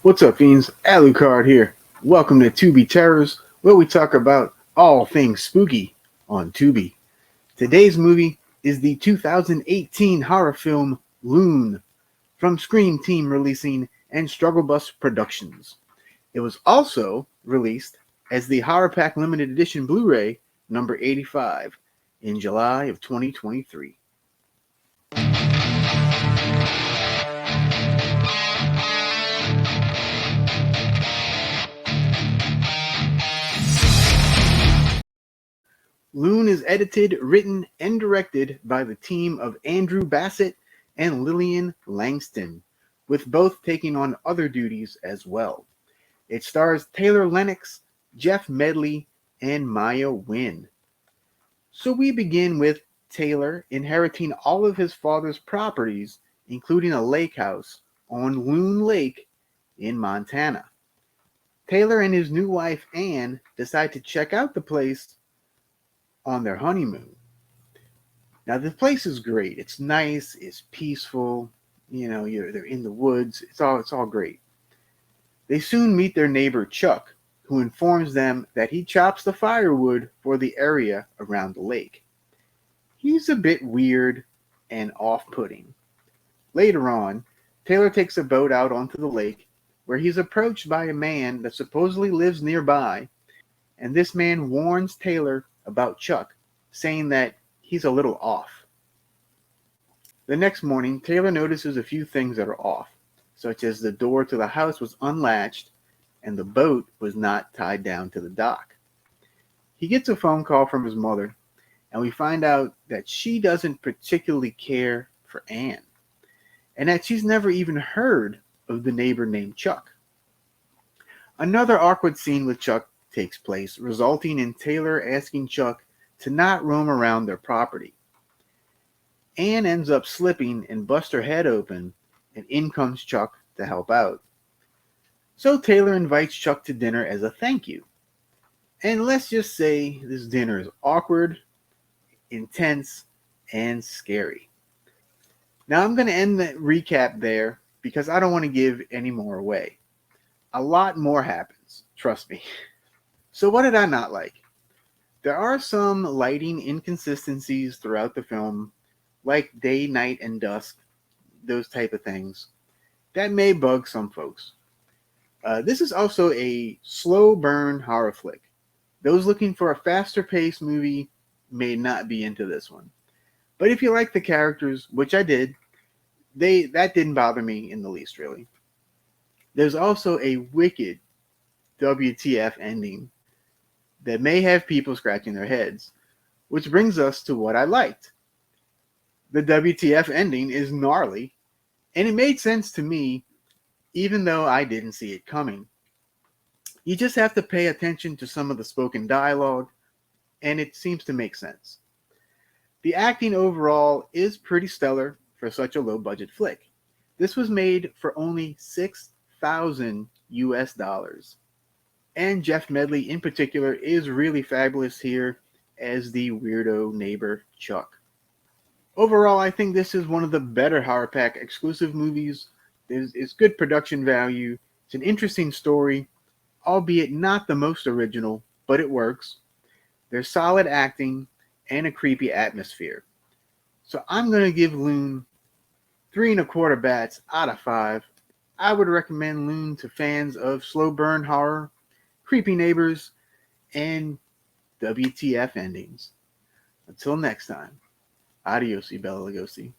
What's up, fiends? Lucard here. Welcome to Tubi Terrors, where we talk about all things spooky on Tubi. Today's movie is the 2018 horror film Loon from Scream Team Releasing and Struggle Bus Productions. It was also released as the HorrorPack Limited Edition Blu-ray number 85 in July of 2023. Loon is edited, written, and directed by the team of Andrew Bassett and Lillian Langston, with both taking on other duties as well. It stars Taylor Lennox, Jeff Medley, and Maya Wynn. So we begin with Taylor inheriting all of his father's properties, including a lake house on Loon Lake in Montana. Taylor and his new wife Anne decide to check out the place on their honeymoon. Now the place is great. It's nice. It's peaceful. They're in the woods. It's all great. They soon meet their neighbor Chuck, who informs them that he chops the firewood for the area around the lake. He's a bit weird and off-putting. Later on, Taylor takes a boat out onto the lake, where he's approached by a man that supposedly lives nearby, and this man warns Taylor about Chuck, saying that he's a little off. The next morning, Taylor notices a few things that are off, such as the door to the house was unlatched and the boat was not tied down to the dock. He gets a phone call from his mother, and we find out that she doesn't particularly care for Anne, and that she's never even heard of the neighbor named Chuck. Another awkward scene with Chuck takes place, resulting in Taylor asking Chuck to not roam around their property. Anne ends up slipping and busts her head open, and in comes Chuck to help out. So Taylor invites Chuck to dinner as a thank you. And let's just say this dinner is awkward, intense, and scary. Now I'm going to end the recap there because I don't want to give any more away. A lot more happens, trust me. So what did I not like? There are some lighting inconsistencies throughout the film, like day, night, and dusk, those type of things, that may bug some folks. This is also a slow burn horror flick. Those looking for a faster paced movie may not be into this one. But if you like the characters, which I did, that didn't bother me in the least, really. There's also a wicked WTF ending that may have people scratching their heads, which brings us to what I liked. The WTF ending is gnarly, and it made sense to me, even though I didn't see it coming. You just have to pay attention to some of the spoken dialogue, and it seems to make sense. The acting overall is pretty stellar for such a low-budget flick. This was made for only $6,000 US. And Jeff Medley in particular is really fabulous here as the weirdo neighbor Chuck. Overall, I think this is one of the better HorrorPack exclusive movies. It's good production value. It's an interesting story, albeit not the most original, but it works. There's solid acting and a creepy atmosphere. So I'm going to give Loon 3.25 bats out of 5. I would recommend Loon to fans of slow burn horror, creepy neighbors, and WTF endings. Until next time, adios, Bella Lugosi.